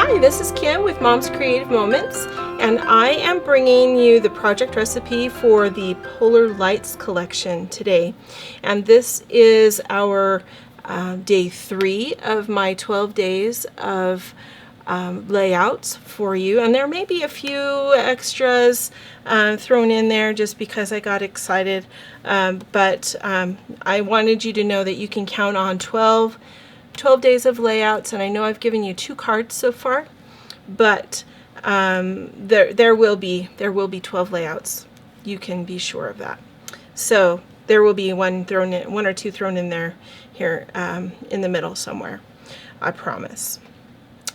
Hi, this is Kim with Mom's Creative Moments, and I am bringing you the project recipe for the Polar Lights collection today. And this is our day 3 of my 12 days of layouts for you. And there may be a few extras thrown in there just because I got excited, but I wanted you to know that you can count on 12 days of layouts, and I know I've given you 2 cards so far, but there will be 12 layouts. You can be sure of that. So there will be one or two thrown in there here in the middle somewhere, I promise.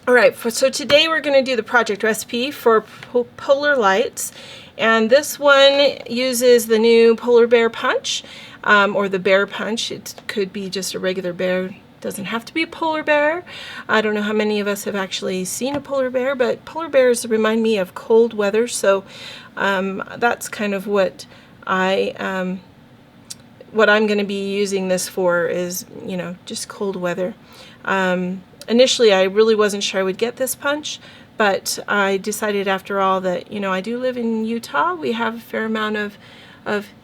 All right, so today we're going to do the project recipe for Polar Lights, and this one uses the new Polar Bear Punch, or the Bear Punch. It could be just a regular bear. Doesn't have to be a polar bear. I don't know how many of us have actually seen a polar bear, but polar bears remind me of cold weather, so that's kind of what I'm going to be using this for, is, you know, just cold weather. Initially, I really wasn't sure I would get this punch, but I decided after all that, you know, I do live in Utah. We have a fair amount of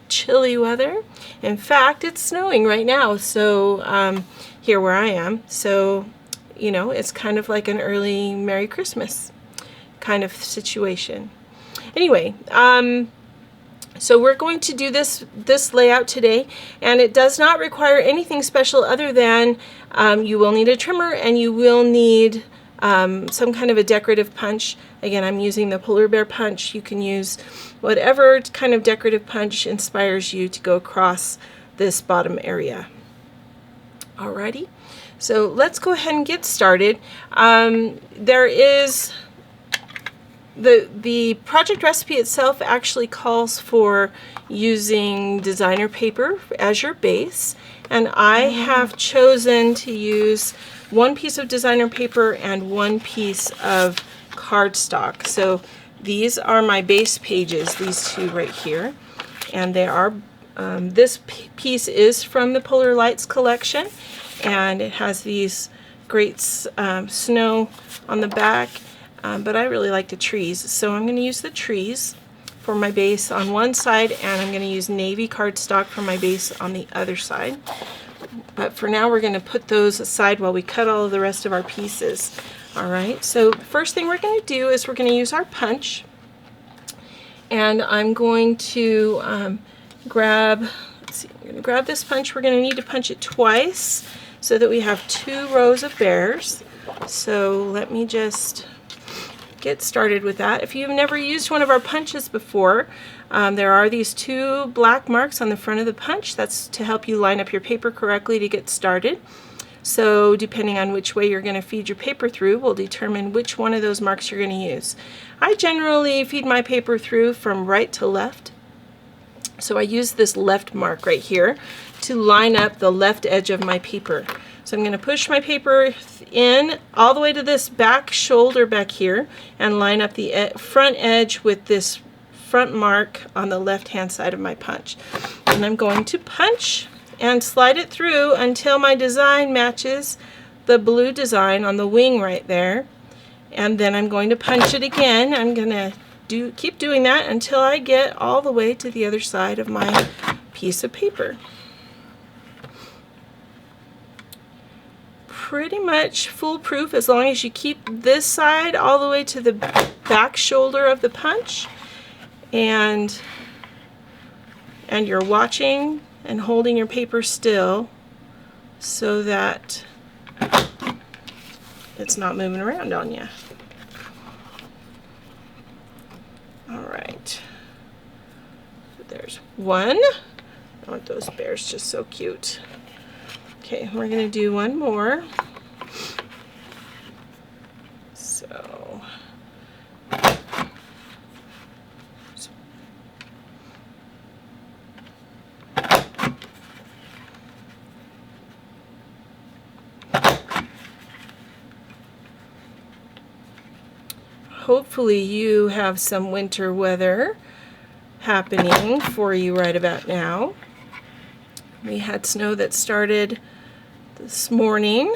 chilly weather. In fact, it's snowing right now, so here where I am, so you know, it's kind of like an early Merry Christmas kind of situation. Anyway, so we're going to do this layout today, and it does not require anything special other than you will need a trimmer and you will need some kind of a decorative punch. Again, I'm using the Polar Bear Punch. You can use whatever kind of decorative punch inspires you to go across this bottom area. Alrighty, so let's go ahead and get started. There is the project recipe itself actually calls for using designer paper as your base, and I have chosen to use 1 piece of designer paper and 1 piece of cardstock. So these are my base pages, these 2 right here, and they are this piece is from the Polar Lights collection, and it has these great snow on the back, but I really like the trees, so I'm going to use the trees for my base on one side, and I'm going to use navy cardstock for my base on the other side. But for now, we're going to put those aside while we cut all of the rest of our pieces. Alright, so first thing we're going to do is we're going to use our punch, and I'm going to grab this punch. We're going to need to punch it twice so that we have 2 rows of bears. So let me just get started with that. If you've never used one of our punches before, there are these 2 black marks on the front of the punch. That's to help you line up your paper correctly to get started. So depending on which way you're going to feed your paper through will determine which one of those marks you're going to use. I generally feed my paper through from right to left. So I use this left mark right here to line up the left edge of my paper. So I'm going to push my paper in all the way to this back shoulder back here and line up the front edge with this front mark on the left hand side of my punch. And I'm going to punch and slide it through until my design matches the blue design on the wing right there. And then I'm going to punch it again. I'm going to keep doing that until I get all the way to the other side of my piece of paper. Pretty much foolproof as long as you keep this side all the way to the back shoulder of the punch, and you're watching and holding your paper still so that it's not moving around on you. Alright, there's 1. Aren't those bears just so cute? Okay, we're going to do 1 more. So hopefully you have some winter weather happening for you right about now. We had snow that started this morning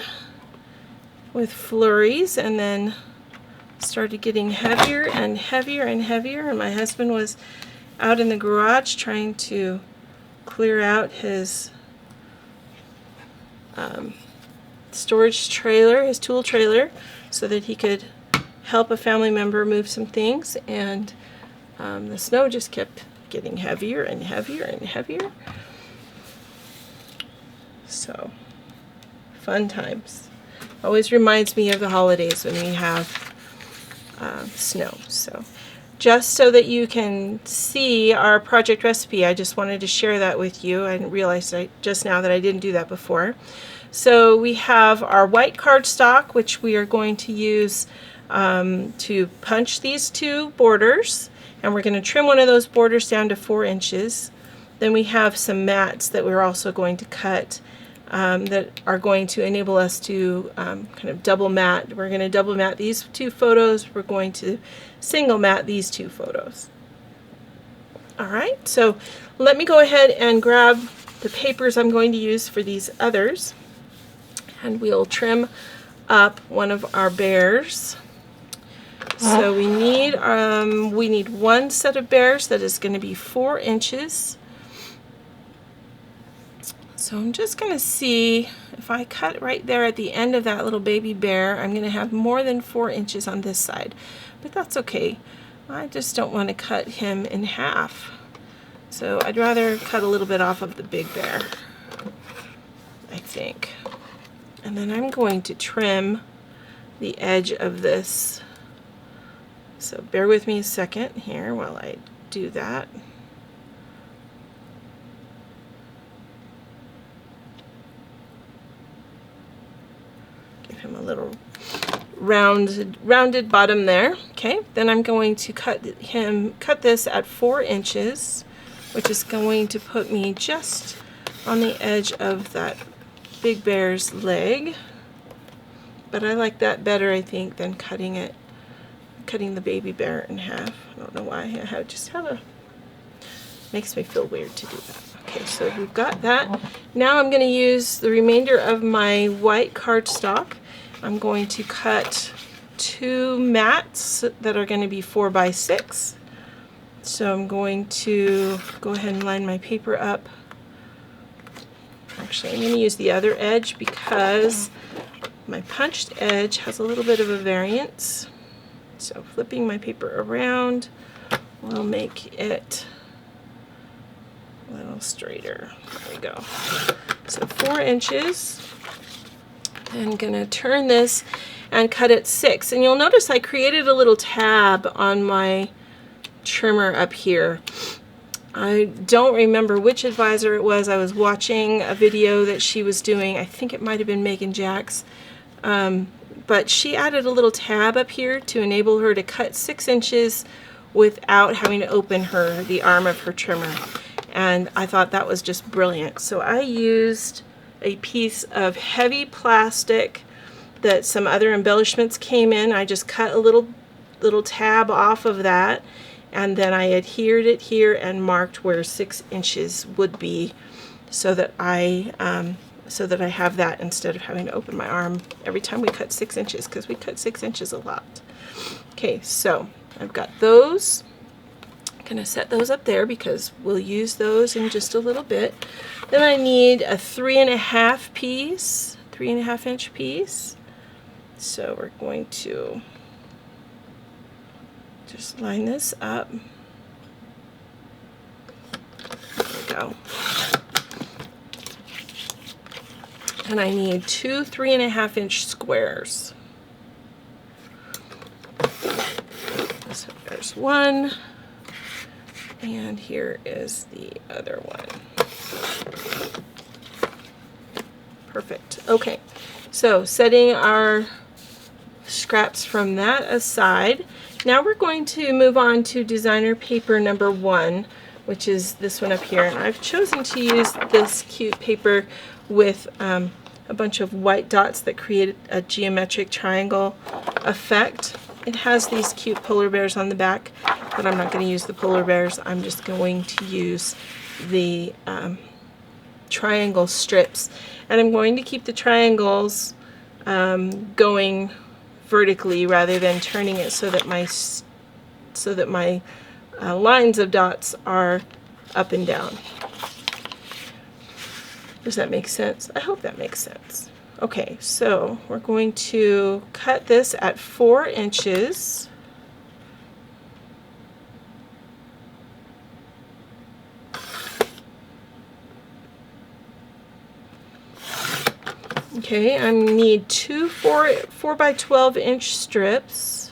with flurries, and then started getting heavier and heavier and heavier, and my husband was out in the garage trying to clear out his storage trailer, his tool trailer, so that he could help a family member move some things, and the snow just kept getting heavier and heavier and heavier. So, fun times. Always reminds me of the holidays when we have snow. So, just so that you can see our project recipe, I just wanted to share that with you. I didn't realize just now that I didn't do that before. So we have our white cardstock, which we are going to use to punch these two borders, and we're going to trim one of those borders down to 4 inches. Then we have some mats that we're also going to cut that are going to enable us to kind of double mat. We're going to double mat these 2 photos. We're going to single mat these 2 photos. Alright, so let me go ahead and grab the papers I'm going to use for these others, and we'll trim up one of our bears. So we need 1 set of bears that is going to be 4 inches. So I'm just going to see if I cut right there at the end of that little baby bear, I'm going to have more than 4 inches on this side, but that's okay. I just don't want to cut him in half. So I'd rather cut a little bit off of the big bear, I think. And then I'm going to trim the edge of this. So bear with me a second here while I do that. Give him a little rounded bottom there. Okay, then I'm going to cut this at 4 inches, which is going to put me just on the edge of that big bear's leg. But I like that better, I think, than cutting the baby bear in half. I don't know why. Makes me feel weird to do that. Okay, so we've got that. Now I'm going to use the remainder of my white cardstock. I'm going to cut 2 mats that are going to be 4 by 6. So I'm going to go ahead and line my paper up. Actually, I'm going to use the other edge because my punched edge has a little bit of a variance. So flipping my paper around will make it a little straighter. There we go. So 4 inches. I'm going to turn this and cut it 6. And you'll notice I created a little tab on my trimmer up here. I don't remember which advisor it was. I was watching a video that she was doing. I think it might have been Megan Jacks. But she added a little tab up here to enable her to cut 6 inches without having to open the arm of her trimmer. And I thought that was just brilliant. So I used a piece of heavy plastic that some other embellishments came in. I just cut a little tab off of that, and then I adhered it here and marked where 6 inches would be, so that I have that instead of having to open my arm every time we cut 6 inches, because we cut 6 inches a lot. Okay, so I've got those. I'm going to set those up there because we'll use those in just a little bit. Then I need a 3.5 inch piece. So we're going to just line this up. There we go. And I need 2 3.5 inch squares. So there's one, and here is the other one. Perfect. Okay, so setting our scraps from that aside, now we're going to move on to designer paper number 1, which is this one up here. And I've chosen to use this cute paper with a bunch of white dots that create a geometric triangle effect. It has these cute polar bears on the back, but I'm not going to use the polar bears. I'm just going to use the triangle strips, and I'm going to keep the triangles going vertically rather than turning it so that my lines of dots are up and down. Does that make sense? I hope that makes sense. Okay, so we're going to cut this at 4 inches. Okay, I need two 4 by 12 inch strips.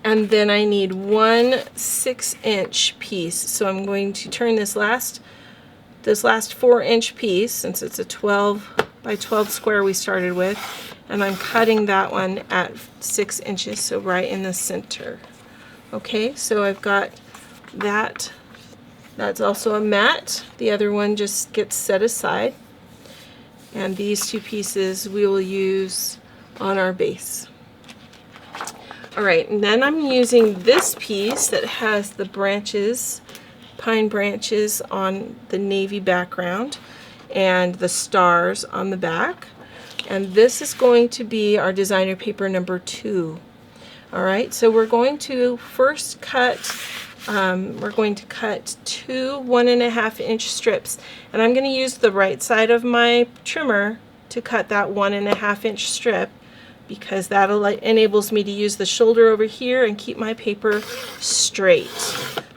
And then I need one 6-inch piece. So I'm going to turn this last 4-inch piece, since it's a 12 by 12 square we started with, and I'm cutting that one at 6 inches, so right in the center. Okay, so I've got that. That's also a mat. The other one just gets set aside. And these two pieces we will use on our base. All right, and then I'm using this piece that has the branches, pine branches on the navy background and the stars on the back. And this is going to be our designer paper number 2. All right, so we're going to first cut, we're going to cut 2 1.5-inch strips. And I'm going to use the right side of my trimmer to cut that 1.5-inch strip, because that enables me to use the shoulder over here and keep my paper straight.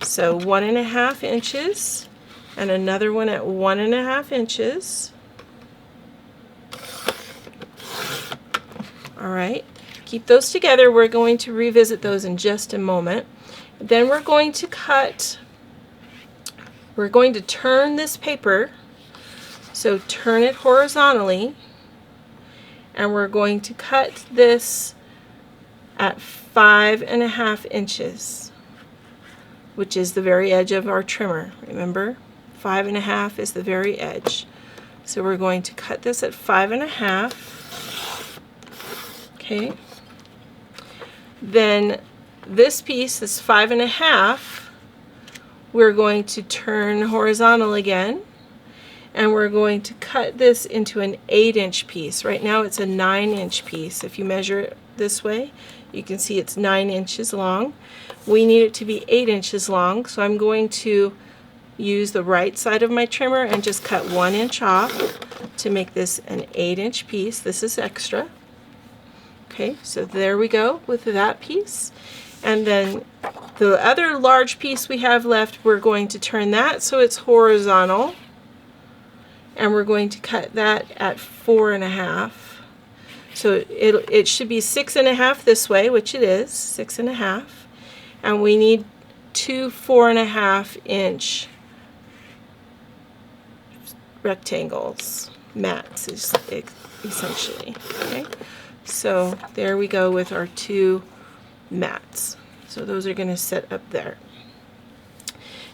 So 1.5 inches and another one at 1.5 inches. All right, keep those together. We're going to revisit those in just a moment. Then we're going to turn this paper, so turn it horizontally. And we're going to cut this at 5.5 inches, which is the very edge of our trimmer. Remember, 5.5 is the very edge. So we're going to cut this at 5.5. Okay. Then this piece, this 5.5, we're going to turn horizontal again. And we're going to cut this into an 8-inch piece. Right now it's a 9-inch piece. If you measure it this way, you can see it's 9 inches long. We need it to be 8 inches long, so I'm going to use the right side of my trimmer and just cut 1 inch off to make this an 8-inch piece. This is extra. Okay, so there we go with that piece. And then the other large piece we have left, we're going to turn that so it's horizontal. And we're going to cut that at 4.5. So it should be 6.5 this way, which it is, 6.5. And we need 2 4.5-inch rectangles, mats essentially. Okay, so there we go with our 2 mats. So those are going to sit up there.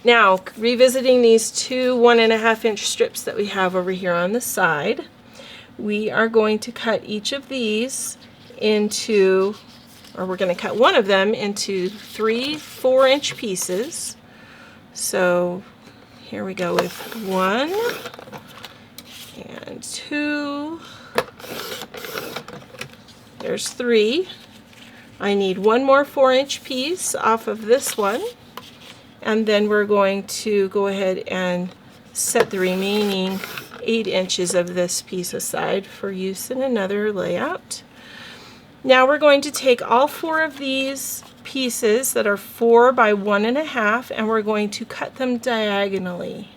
Now, revisiting these 2 1.5-inch strips that we have over here on the side, we are going to cut each of these into, or we're going to cut one of them into 3 4-inch pieces. So here we go with 1 and 2. There's 3. I need one more 4-inch piece off of this one. And then we're going to go ahead and set the remaining 8 inches of this piece aside for use in another layout. Now we're going to take all 4 of these pieces that are 4 by 1.5 and we're going to cut them diagonally.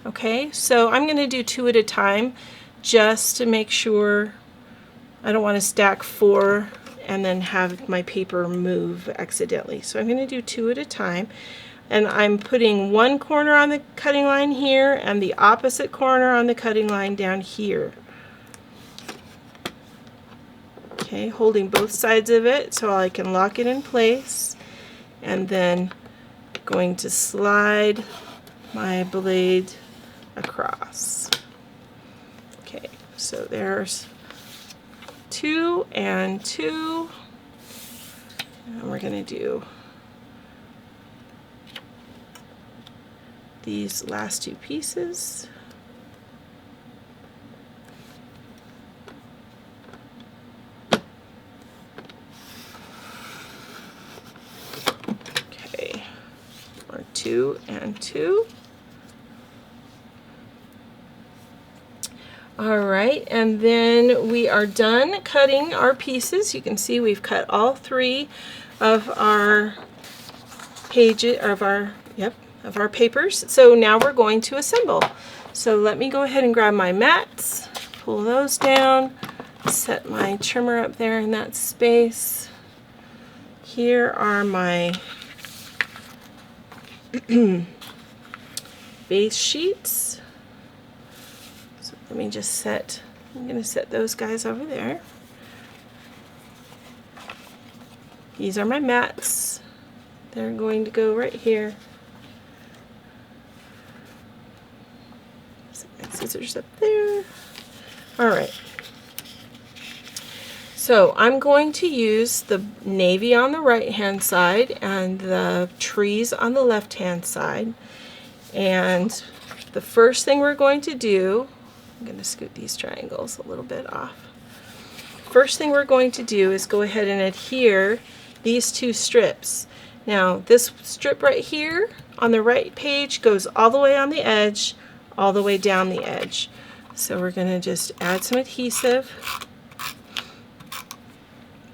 Okay, so I'm going to do 2 at a time just to make sure. I don't want to stack 4 and then have my paper move accidentally. So I'm going to do 2 at a time. And I'm putting one corner on the cutting line here and the opposite corner on the cutting line down here. Okay, holding both sides of it so I can lock it in place. And then going to slide my blade across. Okay, so there's 2 and 2. And we're going to do these last 2 pieces. 2 and 2. All right, and then we are done cutting our pieces. You can see we've cut all 3 of our pages of our papers. So now we're going to assemble. So let me go ahead and grab my mats, pull those down, set my trimmer up there in that space. Here are my base sheets. So let me just I'm going to set those guys over there. These are my mats. They're going to go right here. Set my scissors up there. All right. So I'm going to use the navy on the right hand side and the trees on the left hand side. And the first thing we're going to do, I'm going to scoot these triangles a little bit off. First thing we're going to do is go ahead and adhere these 2 strips. Now this strip right here on the right page goes all the way on the edge, all the way down the edge. So we're going to just add some adhesive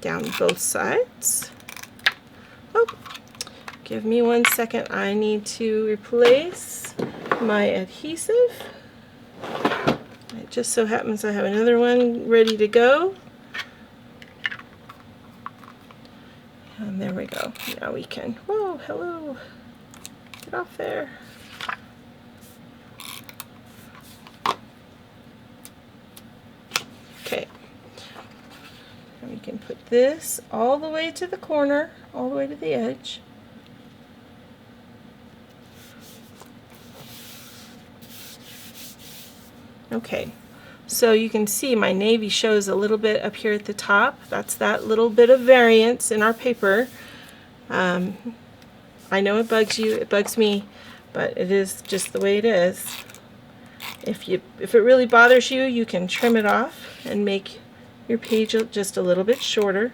down both sides. Oh, give me 1 second. I need to replace my adhesive. It just so happens I have another one ready to go. And there we go. Now we can, whoa, hello, get off there. Okay. And we can put this all the way to the corner, all the way to the edge. Okay, so you can see my navy shows a little bit up here at the top. That's that little bit of variance in our paper. I know it bugs you, it bugs me, but it is just the way it is. If it really bothers you, you can trim it off and make your page just a little bit shorter.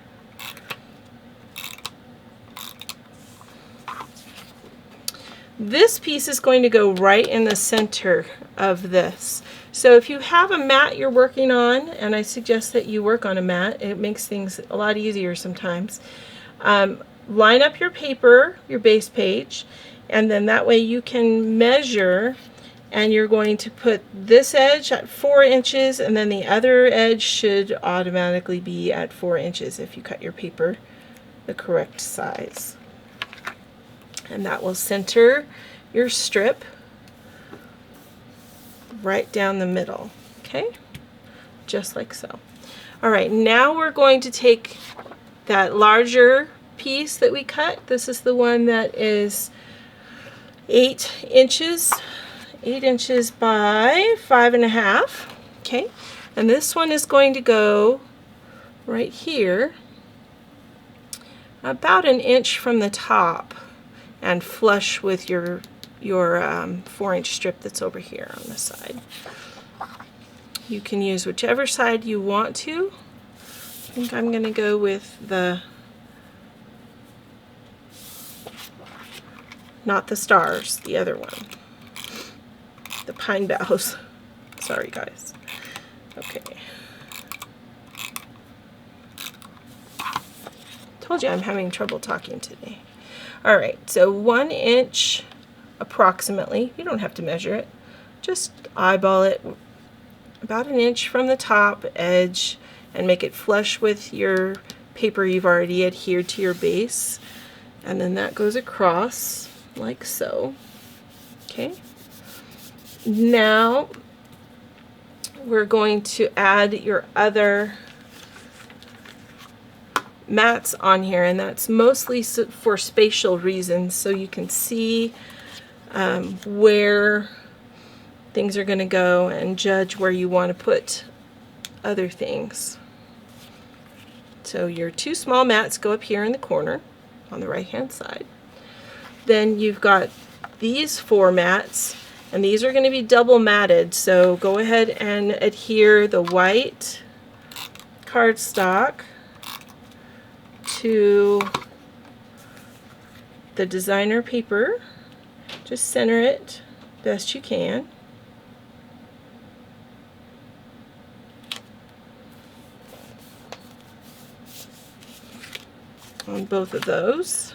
This piece is going to go right in the center of this. So if you have a mat you're working on, and I suggest that you work on a mat, it makes things a lot easier sometimes. Line up your paper, your base page, and then that way you can measure, and you're going to put this edge at 4 inches, and then the other edge should automatically be at 4 inches if you cut your paper the correct size. And that will center your strip right down the middle, okay? Just like so. All right, now we're going to take that larger piece that we cut. This is the one that is 8 inches by 5.5, okay? And this one is going to go right here, about 1 inch from the top, and flush with your 4-inch strip that's over here on the side. You can use whichever side you want to. I think I'm going to go with not the stars, the other one. The pine boughs. Sorry guys. Okay. Told you I'm having trouble talking today. All right, so 1 inch approximately. You don't have to measure it. Just eyeball it about 1 inch from the top edge and make it flush with your paper you've already adhered to your base. And then that goes across like so. Okay. Now we're going to add your other mats on here, and that's mostly for spatial reasons, so you can see where things are going to go and judge where you want to put other things. So your 2 small mats go up here in the corner on the right hand side. Then you've got these 4 mats, and these are going to be double matted, so go ahead and adhere the white cardstock to the designer paper, Just center it best you can. On both of those.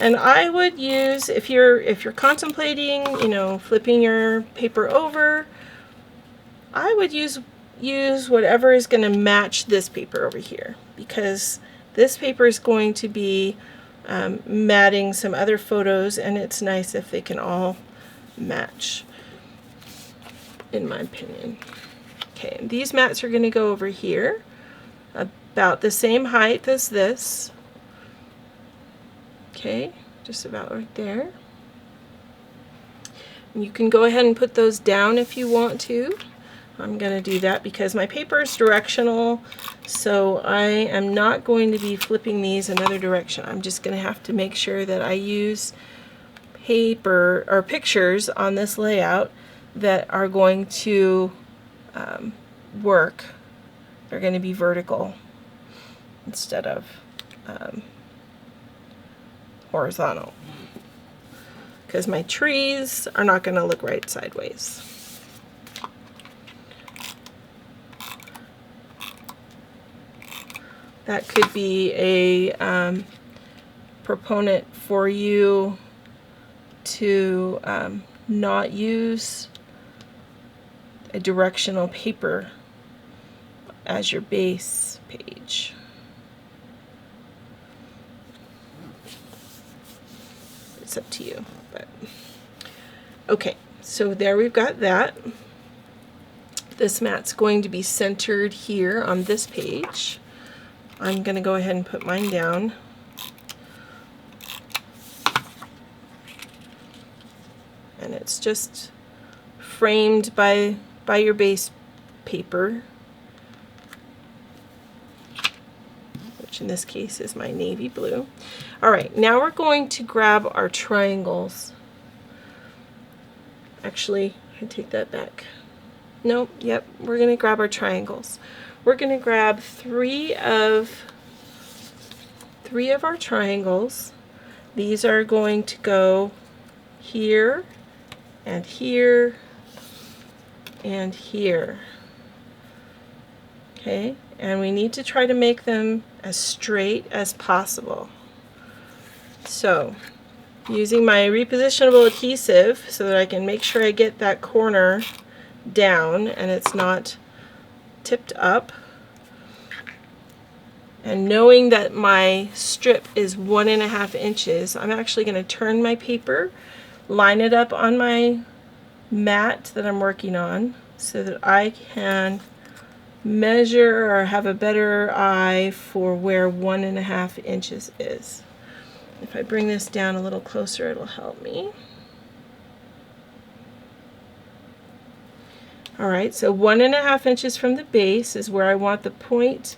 And I would use, if you're contemplating, you know, flipping your paper over, I would use whatever is going to match this paper over here, because this paper is going to be matting some other photos, and it's nice if they can all match, in my opinion. Okay, and these mats are going to go over here, about the same height as this. Okay, just about right there. And you can go ahead and put those down if you want to. I'm going to do that because my paper is directional, so I am not going to be flipping these another direction. I'm just going to have to make sure that I use paper or pictures on this layout that are going to work. They're going to be vertical instead of horizontal, because my trees are not going to look right sideways. That could be a proponent for you to not use a directional paper as your base page. It's up to you, but okay, so there we've got that. This mat's going to be centered here on this page. I'm going to go ahead and put mine down. And it's just framed by your base paper, which in this case is my navy blue. All right, now we're going to grab our triangles. Actually, I take that back. Nope, yep, we're going to grab our triangles. We're going to grab three of our triangles. These are going to go here and here and here. Okay, and we need to try to make them as straight as possible. So, using my repositionable adhesive so that I can make sure I get that corner down and it's not tipped up, and knowing that my strip is 1.5 inches, I'm actually going to turn my paper, line it up on my mat that I'm working on so that I can measure or have a better eye for where 1.5 inches is. If I bring this down a little closer, it'll help me. Alright, so 1.5 inches from the base is where I want the point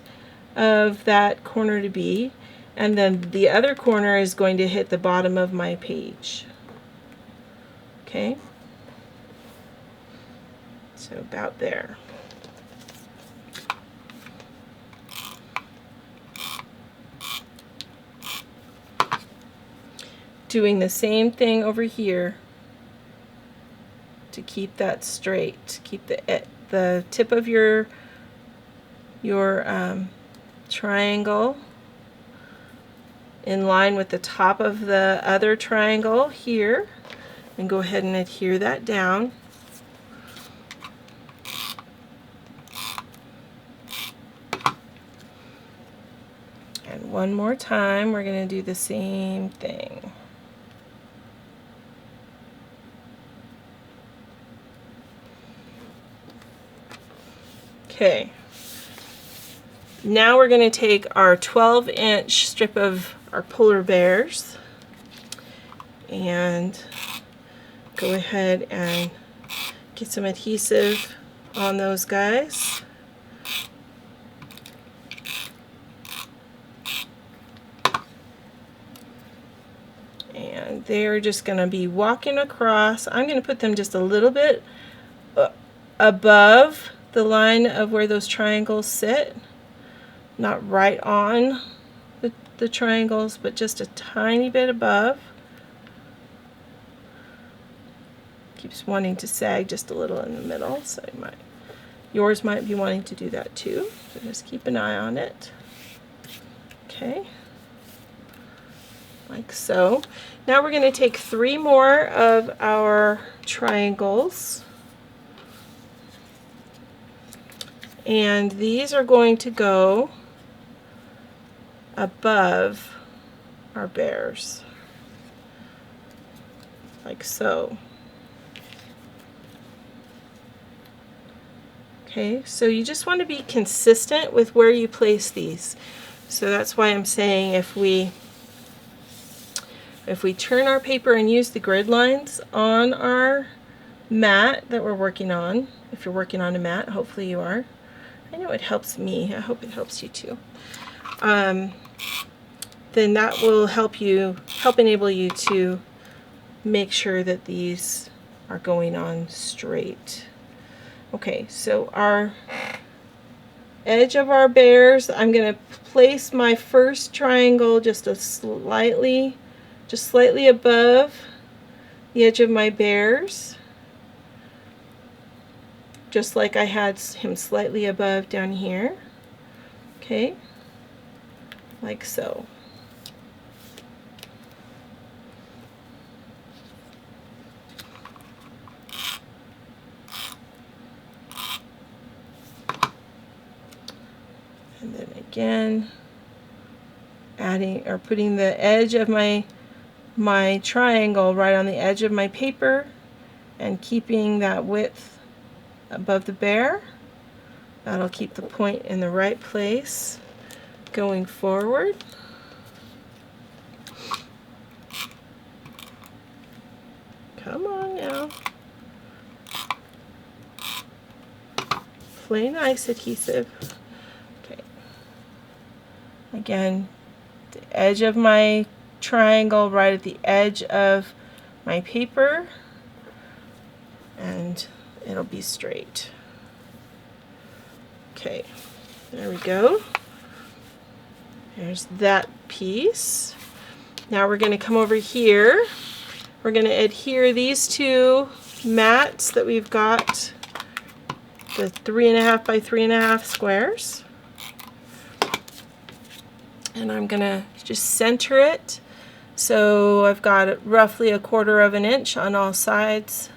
of that corner to be, and then the other corner is going to hit the bottom of my page. Okay? So about there. Doing the same thing over here to keep that straight. Keep the tip of your triangle in line with the top of the other triangle here, and go ahead and adhere that down. And one more time, we're going to do the same thing. Okay, now we're going to take our 12-inch strip of our polar bears and go ahead and get some adhesive on those guys. And they're just going to be walking across. I'm going to put them just a little bit above the line of where those triangles sit, not right on the triangles, but just a tiny bit above. keeps wanting to sag just a little in the middle, so yours might be wanting to do that too. So just keep an eye on it. Okay, like so. Now we're going to take 3 more of our triangles, and these are going to go above our bears, like so. Okay, so you just want to be consistent with where you place these. So that's why I'm saying if we turn our paper and use the grid lines on our mat that we're working on, if you're working on a mat, hopefully you are. I know it helps me. I hope it helps you too. Then that will help enable you to make sure that these are going on straight. Okay, so our edge of our bears, I'm going to place my first triangle just slightly above the edge of my bears, just like I had him slightly above down here. Okay, like so. And then again, putting the edge of my triangle right on the edge of my paper and keeping that width above the bear. That'll keep the point in the right place going forward. Come on now. Play nice, adhesive. Okay. Again, the edge of my triangle right at the edge of my paper, and it'll be straight. Okay, there we go. There's that piece. Now we're going to come over here. We're going to adhere these 2 mats that we've got, the 3.5 by 3.5 squares. And I'm going to just center it. So I've got roughly 1/4 inch on all sides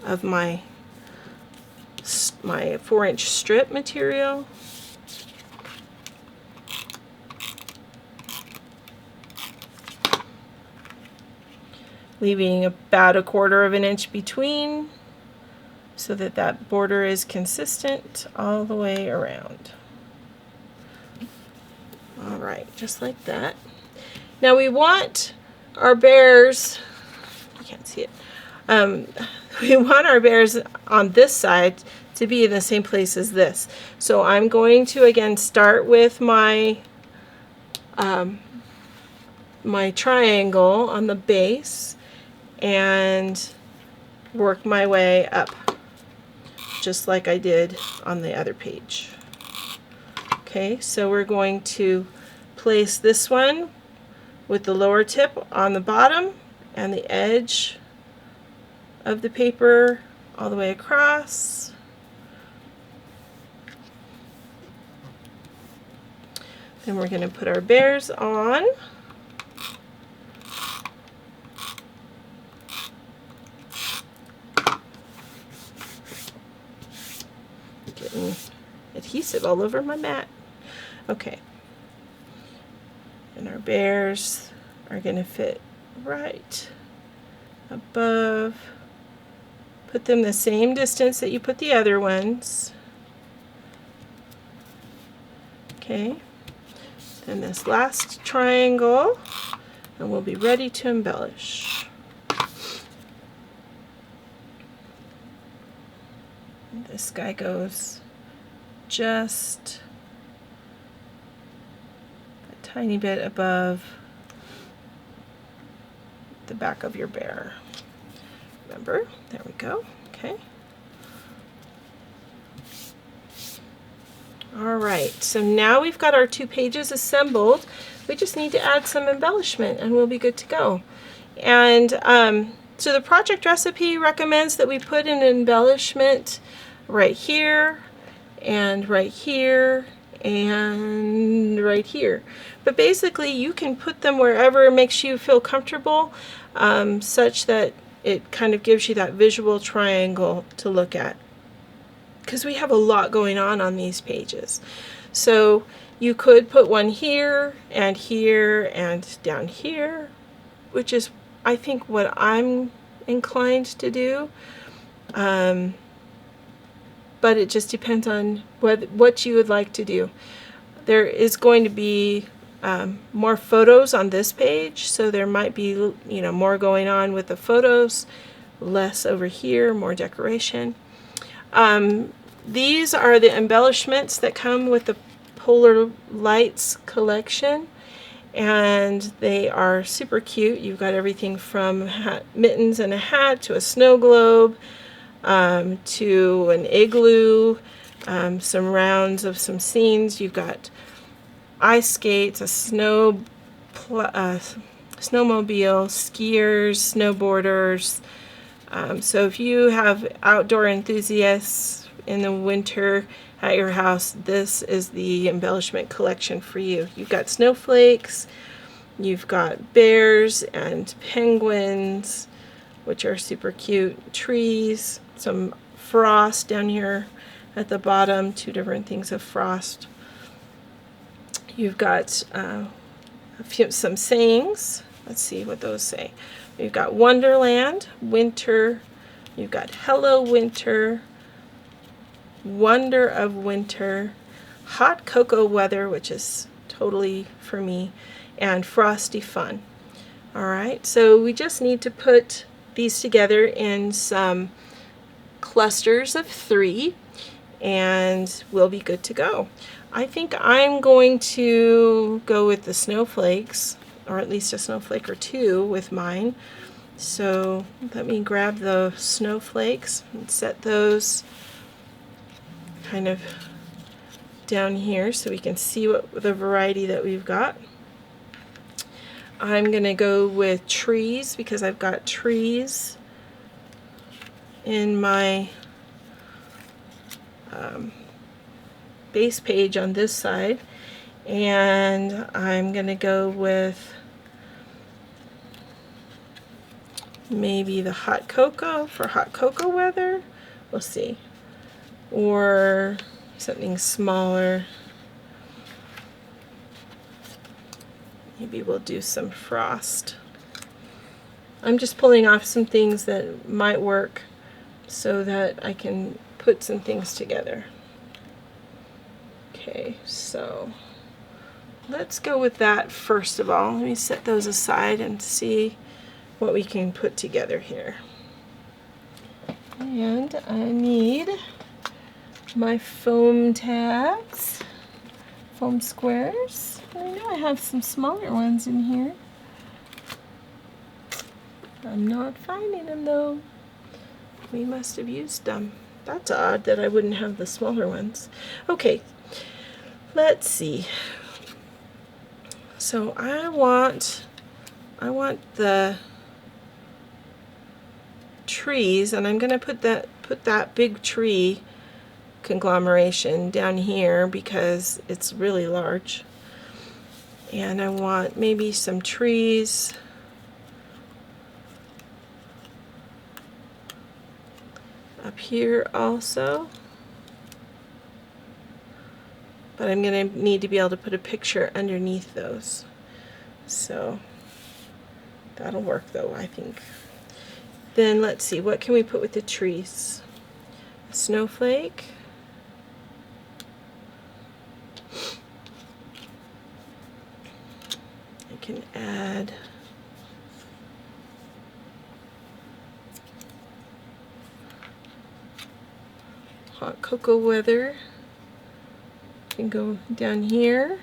of my 4-inch strip material. Leaving about 1/4 inch between so that that border is consistent all the way around. All right, just like that. Now we want our bears, you can't see it, we want our bears on this side to be in the same place as this. So I'm going to again start with my my triangle on the base and work my way up, just like I did on the other page. Okay, so we're going to place this one with the lower tip on the bottom and the edge of the paper all the way across. Then we're going to put our bears on. Getting adhesive all over my mat. Okay. And our bears are going to fit right above. Put them the same distance that you put the other ones. Okay. Then this last triangle, and we'll be ready to embellish. And this guy goes just a tiny bit above the back of your bear. Remember? There we go. Okay. All right, so now we've got our 2 pages assembled. We just need to add some embellishment and we'll be good to go. And So the project recipe recommends that we put an embellishment right here and right here and right here. But basically you can put them wherever makes you feel comfortable, such that it kind of gives you that visual triangle to look at. Because we have a lot going on these pages. So you could put one here and down here, which is I think what I'm inclined to do. But it just depends on what you would like to do. There is going to be more photos on this page, so there might be, you know, more going on with the photos, less over here, more decoration. These are the embellishments that come with the Polar Lights collection, and they are super cute. You've got everything from mittens and a hat to a snow globe, to an igloo, some rounds of some scenes. You've got ice skates, a snowmobile, skiers, snowboarders. So if you have outdoor enthusiasts in the winter at your house, this is the embellishment collection for you. You've got snowflakes, you've got bears and penguins, which are super cute, trees, some frost down here at the bottom, two different things of frost. You've got some sayings. Let's see what those say. You've got Wonderland, winter. You've got Hello Winter, Wonder of Winter, Hot Cocoa Weather, which is totally for me, and Frosty Fun. All right, so we just need to put these together in some clusters of 3 and we'll be good to go. I think I'm going to go with the snowflakes, or at least a snowflake or 2 with mine. So let me grab the snowflakes and set those kind of down here so we can see what the variety that we've got. I'm going to go with trees because I've got trees in my base page on this side, and I'm going to go with maybe the hot cocoa for hot cocoa weather. We'll see. Or something smaller. Maybe we'll do some frost. I'm just pulling off some things that might work so that I can put some things together. Okay, so let's go with that first of all. Let me set those aside and see what we can put together here. And I need my foam tags, foam squares. I know I have some smaller ones in here. I'm not finding them though. We must have used them. That's odd that I wouldn't have the smaller ones. Okay, let's see. So I want the trees, and I'm going to put that big tree conglomeration down here because it's really large. And I want maybe some trees up here also. But I'm going to need to be able to put a picture underneath those. So that'll work though, I think. Then let's see, what can we put with the trees? A snowflake. I can add hot cocoa weather. Can go down here.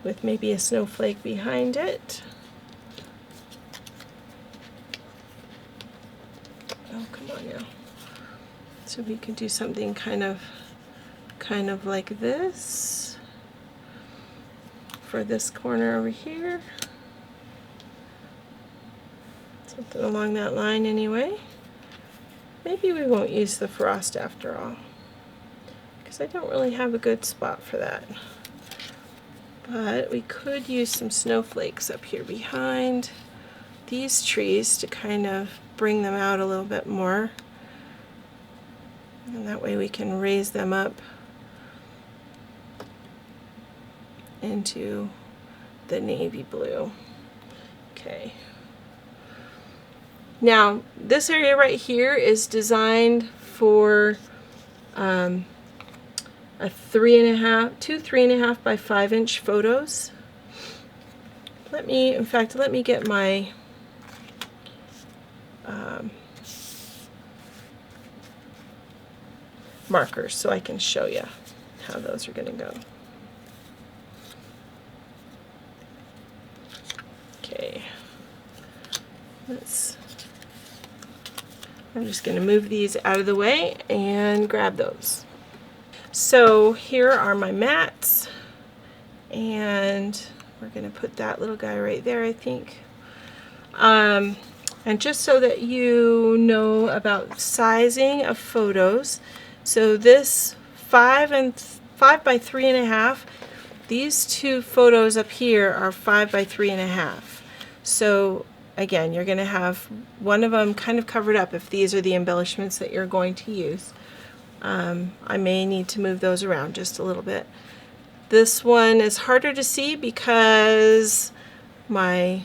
With maybe a snowflake behind it. Oh, come on now. So we can do something kind of like this for this corner over here. Something along that line anyway. Maybe we won't use the frost after all, because I don't really have a good spot for that. But we could use some snowflakes up here behind these trees to kind of bring them out a little bit more. And that way we can raise them up into the navy blue. Okay. Now, this area right here is designed for two 3.5 by 5 inch photos. Let me get my markers so I can show you how those are going to go. Okay, I'm just going to move these out of the way and grab those. So here are my mats, and we're going to put that little guy right there, I think. And just so that you know about sizing of photos, so this 5 by 3.5, these two photos up here are 5 by 3.5. So again, you're going to have one of them kind of covered up if these are the embellishments that you're going to use. I may need to move those around just a little bit. This one is harder to see because my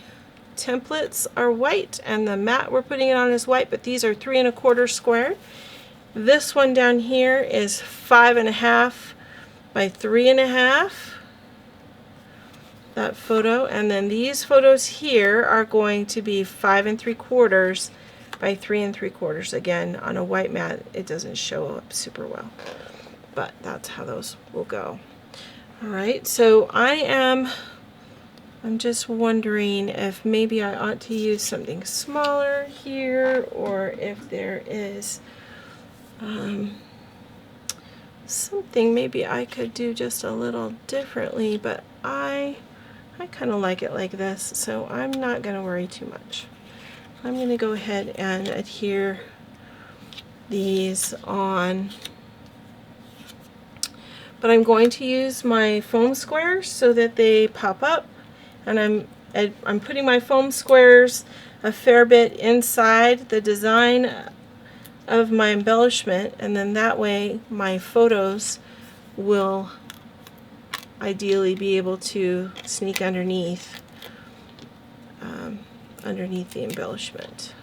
templates are white and the mat we're putting it on is white, but these are 3 1/4 squared. This one down here is 5.5 by 3.5, that photo, and then these photos here are going to be 5 3/4 by 3 3/4. Again, on a white mat it doesn't show up super well, but that's how those will go. Alright, so I'm just wondering if maybe I ought to use something smaller here, or if there is something maybe I could do just a little differently, but I kind of like it like this, so I'm not going to worry too much. I'm going to go ahead and adhere these on, but I'm going to use my foam squares so that they pop up, and I'm putting my foam squares a fair bit inside the design of my embellishment, and then that way my photos will ideally be able to sneak underneath the embellishment.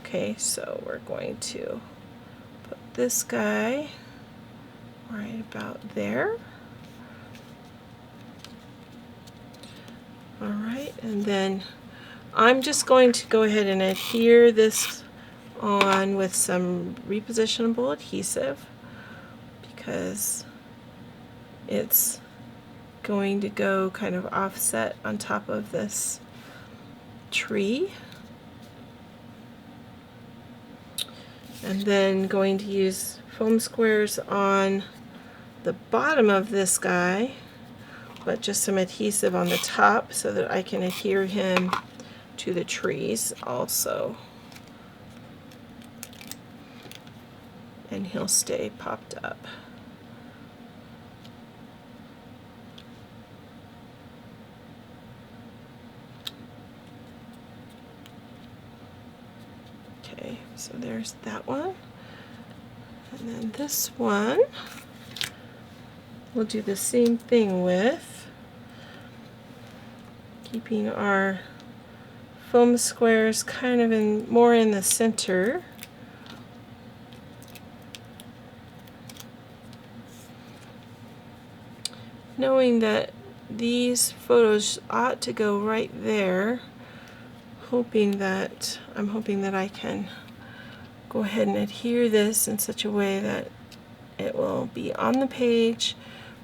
Okay, so we're going to put this guy right about there. Alright, and then I'm just going to go ahead and adhere this on with some repositionable adhesive, because it's going to go kind of offset on top of this tree. And then going to use foam squares on the bottom of this guy, but just some adhesive on the top so that I can adhere him to the trees also. And he'll stay popped up. Okay, so there's that one. And then this one we'll do the same thing with, keeping our foam squares kind of more in the center. Knowing that these photos ought to go right there, I'm hoping that I can go ahead and adhere this in such a way that it will be on the page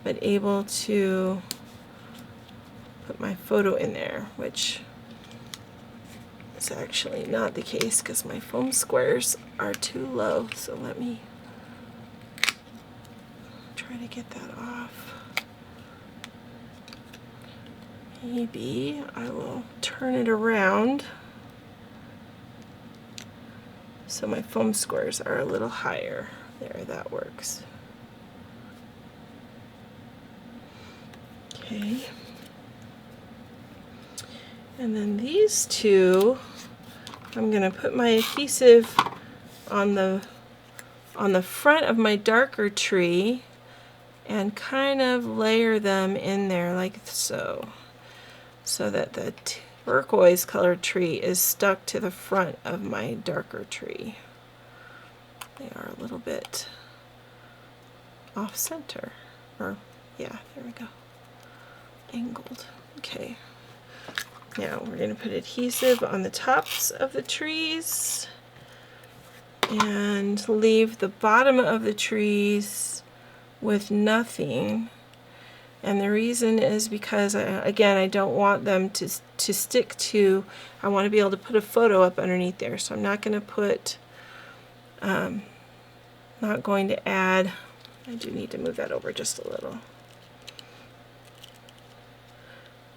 but able to put my photo in there, which is actually not the case because my foam squares are too low. So let me try to get that off. maybe I will turn it around so my foam squares are a little higher. There, that works. Okay. And then these two, I'm going to put my adhesive on the front of my darker tree and kind of layer them in there like so, so that the turquoise colored tree is stuck to the front of my darker tree. They are a little bit off center, or yeah, there we go, angled. Okay, now we're going to put adhesive on the tops of the trees and leave the bottom of the trees with nothing. And the reason is because, again, I don't want them to stick to, I want to be able to put a photo up underneath there. So I'm not going to put, not going to add, I do need to move that over just a little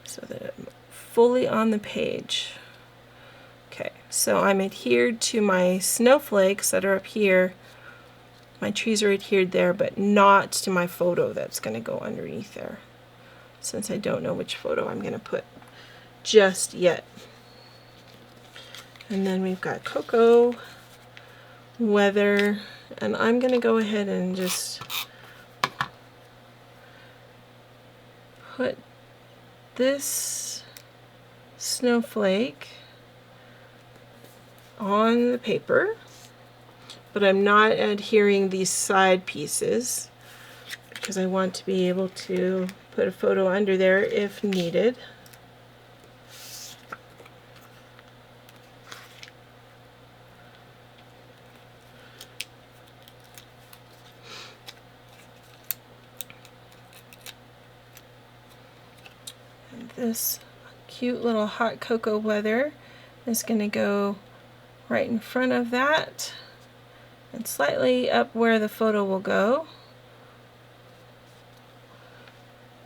so that I'm fully on the page. Okay, so I'm adhered to my snowflakes that are up here. My trees are adhered there, but not to my photo that's going to go underneath there, since I don't know which photo I'm going to put just yet. And then we've got cocoa, weather, and I'm going to go ahead and just put this snowflake on the paper, but I'm not adhering these side pieces because I want to be able to put a photo under there if needed. And this cute little hot cocoa weather is going to go right in front of that and slightly up where the photo will go.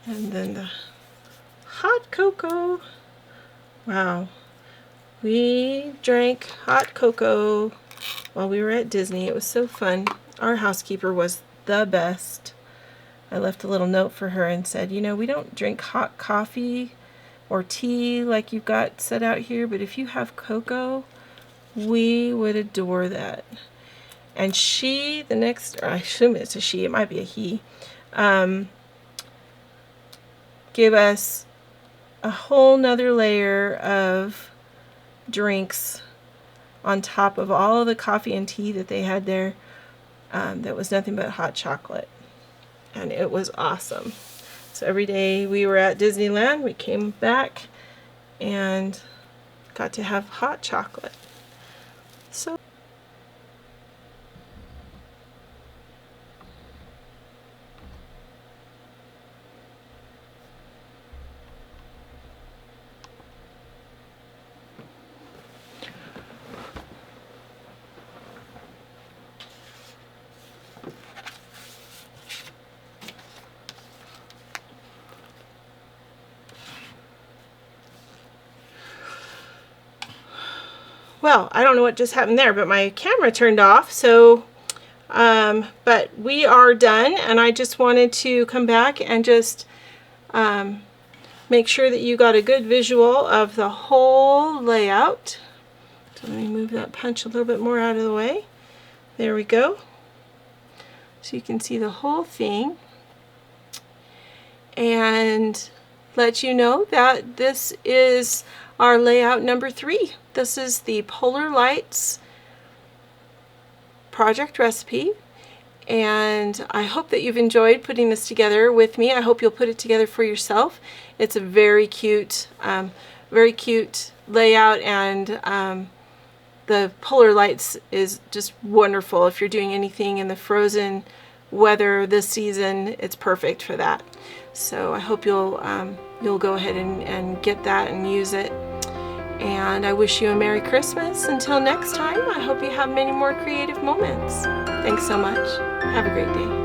And then the hot cocoa. Wow. We drank hot cocoa while we were at Disney. It was so fun. Our housekeeper was the best. I left a little note for her and said, you know, we don't drink hot coffee or tea like you've got set out here, but if you have cocoa, we would adore that. And she, the next, or I assume it's a she, it might be a he, gave us a whole nother layer of drinks on top of all of the coffee and tea that they had there. That was nothing but hot chocolate. And it was awesome. So every day we were at Disneyland, we came back and got to have hot chocolate. So well, I don't know what just happened there, but my camera turned off, so but we are done, and I just wanted to come back and just make sure that you got a good visual of the whole layout. So let me move that punch a little bit more out of the way. There we go. So you can see the whole thing, and let you know that this is our layout number 3. This is the Polar Lights project recipe, and I hope that you've enjoyed putting this together with me. I hope you'll put it together for yourself. It's a very cute layout, and the Polar Lights is just wonderful. If you're doing anything in the frozen weather this season, it's perfect for that. So I hope you'll go ahead and get that and use it. And I wish you a Merry Christmas. Until next time, I hope you have many more creative moments. Thanks so much. Have a great day.